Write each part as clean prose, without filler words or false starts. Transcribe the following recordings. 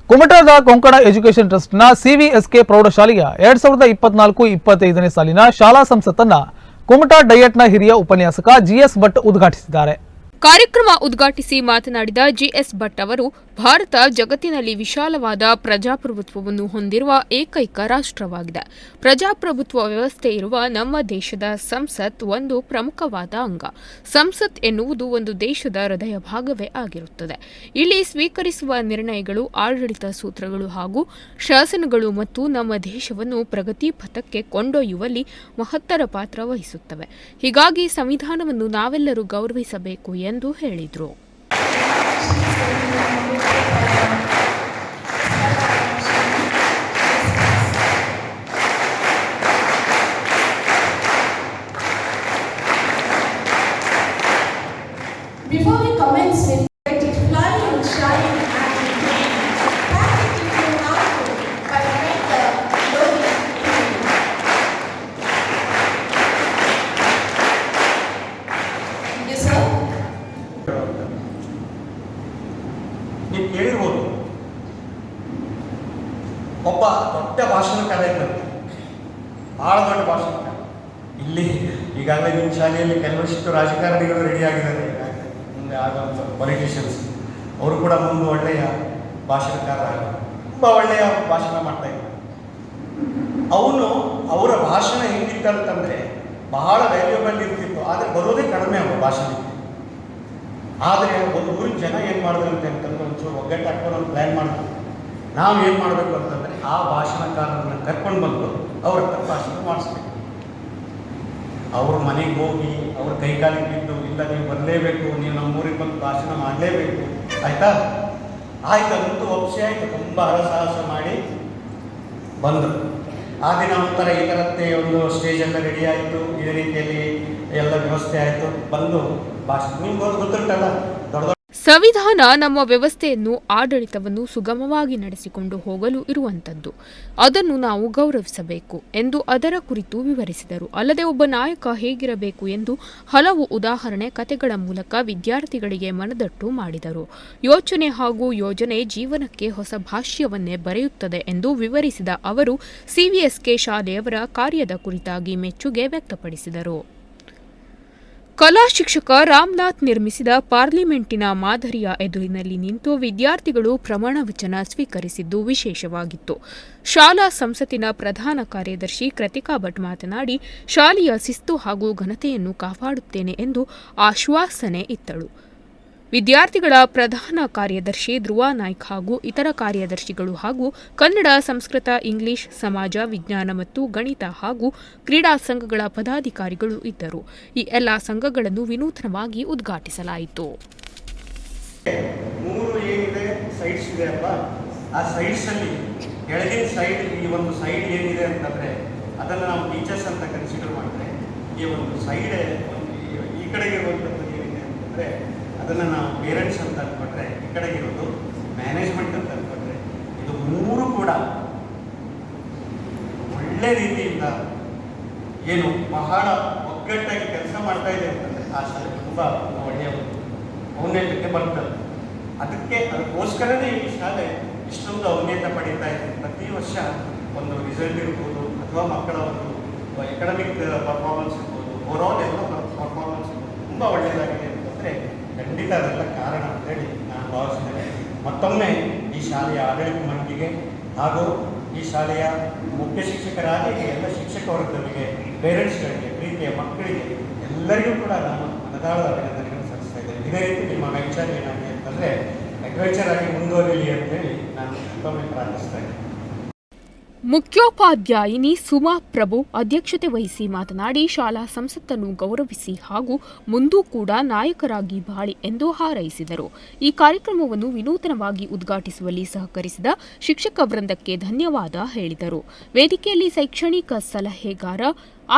ಕುಮಟಾದ Konkan education ಟ್ರಸ್ಟ್ನ ಸಿವಿಎಸ್ಕೆ ಪ್ರೌಢಶಾಲೆಯ 2024-25ನೇ ಸಾಲಿನ ಶಾಲಾ ಸಂಸತ್ತನ್ನ ಕುಮಟಾ ಡಯಟ್ನ ಹಿರಿಯ ಉಪನ್ಯಾಸಕ ಜಿಎಸ್ ಭಟ್ ಉದ್ಘಾಟಿಸಿದ್ದಾರೆ. ಕಾರ್ಯಕ್ರಮ ಉದ್ಘಾಟಿಸಿ ಮಾತನಾಡಿದ ಜಿಎಸ್ ಭಟ್ ಅವರು, ಭಾರತ ಜಗತ್ತಿನಲ್ಲಿ ವಿಶಾಲವಾದ ಪ್ರಜಾಪ್ರಭುತ್ವವನ್ನು ಹೊಂದಿರುವ ಏಕೈಕ ರಾಷ್ಟ್ರವಾಗಿದೆ. ಪ್ರಜಾಪ್ರಭುತ್ವ ವ್ಯವಸ್ಥೆ ಇರುವ ನಮ್ಮ ದೇಶದ ಸಂಸತ್ ಒಂದು ಪ್ರಮುಖವಾದ ಅಂಗ. ಸಂಸತ್ ಎನ್ನುವುದು ಒಂದು ದೇಶದ ಹೃದಯ ಭಾಗವೇ ಆಗಿರುತ್ತದೆ. ಇಲ್ಲಿ ಸ್ವೀಕರಿಸುವ ನಿರ್ಣಯಗಳು, ಆಡಳಿತ ಸೂತ್ರಗಳು ಹಾಗೂ ಶಾಸನಗಳು ಮತ್ತು ನಮ್ಮ ದೇಶವನ್ನು ಪ್ರಗತಿ ಪಥಕ್ಕೆ ಕೊಂಡೊಯ್ಯುವಲ್ಲಿ ಮಹತ್ತರ ಪಾತ್ರ ವಹಿಸುತ್ತವೆ. ಹೀಗಾಗಿ ಸಂವಿಧಾನವನ್ನು ನಾವೆಲ್ಲರೂ ಗೌರವಿಸಬೇಕು ಎಂದು ಹೇಳಿದರು. Before we commence with let it fly and shine and gleam, pack it into your notebook by make the loading clean. Yes, sir. ನೀವು ಕೇಳಿರ್ಬೋದು, ಒಬ್ಬ ದೊಡ್ಡ ಭಾಷಣಕಾರ ಇದ್ದಾರೆ, ಭಾಳ ದೊಡ್ಡ ಭಾಷಣಕಾರ. ಇಲ್ಲಿ ಈಗಾಗಲೇ ನಿಮ್ಮ ಶಾಲೆಯಲ್ಲಿ ಕೆಲವಷ್ಟು ರಾಜಕಾರಣಿಗಳು ರೆಡಿ ಆಗಿದ್ದಾರೆ. ಮುಂದೆ ಆಗುವಂಥ ಪೊಲಿಟಿಷಿಯನ್ಸ್ ಅವರು ಕೂಡ ಮುಂದೆ ಒಳ್ಳೆಯ ಭಾಷಣಕಾರ, ತುಂಬ ಒಳ್ಳೆಯ ಭಾಷಣ ಮಾಡ್ತಾ ಇದ್ದಾರೆ. ಅವರ ಭಾಷಣ ಹೆಂಗಿತ್ತಂತಂದರೆ ಬಹಳ ವ್ಯಾಲ್ಯೂಬಲ್ ಇರ್ತಿತ್ತು, ಆದರೆ ಬರೋದೇ ಕಡಿಮೆ ಅವರ ಭಾಷಣಕ್ಕೆ. ಆದರೆ ಒಂದು ಊರಿನ ಜನ ಏನು ಮಾಡಿದ್ರು ಅಂತಂದ್ರೆ ಒಂಚೂರು ಒಗ್ಗಟ್ಟು ಹಾಕೊಂಡು ಒಂದು ಪ್ಲ್ಯಾನ್ ಮಾಡಿದ್ರು. ನಾವು ಏನು ಮಾಡಬೇಕು ಅಂತಂದರೆ ಆ ಭಾಷಣಕಾರರನ್ನ ಕರ್ಕೊಂಡು ಬಂದು ಅವ್ರ ಹತ್ರ ಭಾಷಣ ಮಾಡಿಸ್ಬೇಕು. ಅವ್ರ ಮನೆಗೆ ಹೋಗಿ ಅವ್ರ ಕೈಕಾಲಿಗೆ ಬಿದ್ದು, ಇಲ್ಲ ನೀವು ಬರಲೇಬೇಕು, ನೀವು ನಮ್ಮ ಊರಿಗೆ ಬಂದು ಭಾಷಣ ಮಾಡಲೇಬೇಕು, ಆಯಿತಾ ಆಯ್ತು ಅಂತೂ ಒಪ್ಪಿಸಿ ಆಯಿತು. ತುಂಬ ಹರಸಾಹಸ ಮಾಡಿ ಬಂದರು. ಆ ದಿನ ಒಂಥರ ಈ ಥರತ್ತೆ ಒಂದು ಸ್ಟೇಜೆಲ್ಲ ರೆಡಿ ಆಯಿತು, ಇದೇ ರೀತಿಯಲ್ಲಿ ಎಲ್ಲ ವ್ಯವಸ್ಥೆ ಆಯಿತು. ಬಂದು ಭಾಷಣ ನಿಮ್ಗೆ ಗೊತ್ತುಂಟಲ್ಲ, ದೊಡ್ಡ ಸಂವಿಧಾನ ನಮ್ಮ ವ್ಯವಸ್ಥೆಯನ್ನು, ಆಡಳಿತವನ್ನು ಸುಗಮವಾಗಿ ನಡೆಸಿಕೊಂಡು ಹೋಗಲು ಇರುವಂಥದ್ದು. ಅದನ್ನು ನಾವು ಗೌರವಿಸಬೇಕು ಎಂದು ಅದರ ಕುರಿತು ವಿವರಿಸಿದರು. ಅಲ್ಲದೆ ಒಬ್ಬ ನಾಯಕ ಹೇಗಿರಬೇಕು ಎಂದು ಹಲವು ಉದಾಹರಣೆ ಕಥೆಗಳ ಮೂಲಕ ವಿದ್ಯಾರ್ಥಿಗಳಿಗೆ ಮನದಟ್ಟು ಮಾಡಿದರು. ಯೋಚನೆ ಹಾಗೂ ಯೋಜನೆ ಜೀವನಕ್ಕೆ ಹೊಸ ಭಾಷ್ಯವನ್ನೇ ಬರೆಯುತ್ತದೆ ಎಂದು ವಿವರಿಸಿದ ಅವರು ಸಿವಿಎಸ್ಕೆ ಶಾಲೆಯವರ ಕಾರ್ಯದ ಕುರಿತಾಗಿ ಮೆಚ್ಚುಗೆ ವ್ಯಕ್ತಪಡಿಸಿದರು. ಕಲಾ ಶಿಕ್ಷಕ ರಾಮನಾಥ್ ನಿರ್ಮಿಸಿದ ಪಾರ್ಲಿಮೆಂಟಿನ ಮಾದರಿಯ ಎದುರಿನಲ್ಲಿ ನಿಂತು ವಿದ್ಯಾರ್ಥಿಗಳು ಪ್ರಮಾಣ ವಚನ ಸ್ವೀಕರಿಸಿದ್ದು ವಿಶೇಷವಾಗಿತ್ತು. ಶಾಲಾ ಸಂಸತ್ತಿನ ಪ್ರಧಾನ ಕಾರ್ಯದರ್ಶಿ ಕೃತಿಕಾ ಭಟ್ ಮಾತನಾಡಿ, ಶಾಲೆಯ ಶಿಸ್ತು ಹಾಗೂ ಘನತೆಯನ್ನು ಕಾಪಾಡುತ್ತೇನೆ ಎಂದು ಆಶ್ವಾಸನೆ ಇತ್ತಳು. ವಿದ್ಯಾರ್ಥಿಗಳ ಪ್ರಧಾನ ಕಾರ್ಯದರ್ಶಿ ಧ್ರುವ ನಾಯ್ಕ್ ಹಾಗೂ ಇತರ ಕಾರ್ಯದರ್ಶಿಗಳು ಹಾಗೂ ಕನ್ನಡ, ಸಂಸ್ಕೃತ, ಇಂಗ್ಲಿಷ್, ಸಮಾಜ, ವಿಜ್ಞಾನ ಮತ್ತು ಗಣಿತ ಹಾಗೂ ಕ್ರೀಡಾ ಸಂಘಗಳ ಪದಾಧಿಕಾರಿಗಳು ಇದ್ದರು. ಈ ಎಲ್ಲ ಸಂಘಗಳನ್ನು ವಿನೂತನವಾಗಿ ಉದ್ಘಾಟಿಸಲಾಯಿತು. 3 ಏನಿದೆ ಸೈಡ್ಸ್ ಇದೆ ಅಲ್ವಾ, ಆ ಸೈಡ್ಸಲ್ಲಿ ಕೆಳಗಿನ ಸೈಡ್, ಈ ಒಂದು ಸೈಡ್ ಏನಿದೆ ಅಂತಂದರೆ ಅದನ್ನು ನಾವು ಟೀಚರ್ಸ್ ಅಂತ ಕನ್ಸಿಡರ್ ಮಾಡಿದ್ರೆ, ಈ ಒಂದು ಸೈಡ್ ಈ ಕಡೆಗೆ ಇರುವಂಥದ್ದು ಏನಿದೆ ಅಂತಂದರೆ ಅದನ್ನು ನಾವು ಪೇರೆಂಟ್ಸ್ ಅಂತ ಅಂದ್ಕೊಂಡ್ರೆ, ಈ ಕಡೆಗಿರೋದು ಮ್ಯಾನೇಜ್ಮೆಂಟ್ ಅಂತ ಅಂದ್ಕೊಂಡ್ರೆ, ಇದು 3 ಕೂಡ ಒಳ್ಳೆ ರೀತಿಯಿಂದ ಏನು ಬಹಳ ಒಗ್ಗಟ್ಟಾಗಿ ಕೆಲಸ ಮಾಡ್ತಾ ಇದೆ ಅಂತಂದರೆ ಆ ಶಾಲೆ ತುಂಬ ಒಳ್ಳೆಯ ಔನ್ನತ್ಯಕ್ಕೆ ಬರ್ತದೆ. ಅದಕ್ಕೋಸ್ಕರನೇ ಈ ಶಾಲೆ ಇಷ್ಟೊಂದು ಔನ್ನತ್ಯ ಪಡೀತಾ ಇದೆ. ಪ್ರತಿ ವರ್ಷ ಒಂದು ರಿಸಲ್ಟ್ ಇರ್ಬೋದು, ಅಥವಾ ಮಕ್ಕಳ ಒಂದು ಎಕಡಮಿಕ್ ಪರ್ಫಾರ್ಮೆನ್ಸ್ ಇರ್ಬೋದು, ಓವರಾಲ್ ಎಲ್ಲ ಪರ್ಫಾರ್ಮೆನ್ಸ್ ಇರ್ಬೋದು, ತುಂಬ ಒಳ್ಳೆಯದಾಗಿದೆ ಅಂತಂದರೆ ಖಂಡಿತ ಅದೆಲ್ಲ ಕಾರಣ ಅಂತೇಳಿ ನಾನು ಭಾವಿಸಿದ್ದೇನೆ. ಮತ್ತೊಮ್ಮೆ ಈ ಶಾಲೆಯ ಆಡಳಿತ ಮಂಡಳಿಗೆ ಹಾಗೂ ಈ ಶಾಲೆಯ ಮುಖ್ಯ ಶಿಕ್ಷಕರಾಗಿ ಎಲ್ಲ ಶಿಕ್ಷಕ ವರ್ಗದವರಿಗೆ, ಪೇರೆಂಟ್ಸ್ಗಳಿಗೆ, ಪ್ರೀತಿಯ ಮಕ್ಕಳಿಗೆ ಎಲ್ಲರಿಗೂ ಕೂಡ ನಾನು ಮನದಾಳದ ಅಭಿನಂದನೆಗಳನ್ನು ಸಲ್ಲಿಸ್ತಾ ಇದ್ದೇನೆ. ಇದೇ ರೀತಿ ನಿಮ್ಮ ವೆಂಚರ್ ಏನಾಗಿದೆ ಅಂತಂದರೆ ಅಡ್ವೆಂಚರ್ ಆಗಿ ಮುಂದುವರಿಯಲಿ ಅಂತೇಳಿ ನಾನು ಮತ್ತೊಮ್ಮೆ ಪ್ರಾರ್ಥಿಸ್ತಾ ಇದ್ದೇನೆ. ಮುಖ್ಯೋಪಾಧ್ಯಾಯಿನಿ ಸುಮಾ ಪ್ರಭು ಅಧ್ಯಕ್ಷತೆ ವಹಿಸಿ ಮಾತನಾಡಿ, ಶಾಲಾ ಸಂಸತ್ತನ್ನು ಗೌರವಿಸಿ ಹಾಗೂ ಮುಂದೂ ಕೂಡ ನಾಯಕರಾಗಿ ಬಾಳಿ ಎಂದು ಹಾರೈಸಿದರು. ಈ ಕಾರ್ಯಕ್ರಮವನ್ನು ವಿನೂತನವಾಗಿ ಉದ್ಘಾಟಿಸುವಲ್ಲಿ ಸಹಕರಿಸಿದ ಶಿಕ್ಷಕ ವೃಂದಕ್ಕೆ ಧನ್ಯವಾದ ಹೇಳಿದರು. ವೇದಿಕೆಯಲ್ಲಿ ಶೈಕ್ಷಣಿಕ ಸಲಹೆಗಾರ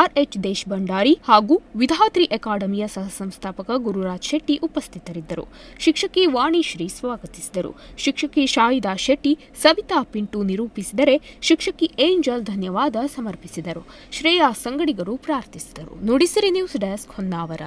ಆರ್ಎಚ್ ದೇಶ್ ಭಂಡಾರಿ ಹಾಗೂ ವಿಧಾತ್ರಿ ಅಕಾಡೆಮಿಯ ಸಹ ಸಂಸ್ಥಾಪಕ ಗುರುರಾಜ್ ಶೆಟ್ಟಿ ಉಪಸ್ಥಿತರಿದ್ದರು. ಶಿಕ್ಷಕಿ ವಾಣಿಶ್ರೀ ಸ್ವಾಗತಿಸಿದರು. ಶಿಕ್ಷಕಿ ಶಾಹಿದಾ ಶೆಟ್ಟಿ, ಸವಿತಾ ಪಿಂಟು ನಿರೂಪಿಸಿದರೆ, ಶಿಕ್ಷಕಿ ಏಂಜಲ್ ಧನ್ಯವಾದ ಸಮರ್ಪಿಸಿದರು. ಶ್ರೇಯಾ ಸಂಗಡಿಗರು ಪ್ರಾರ್ಥಿಸಿದರು. Nudisiri news desk, Honnavar.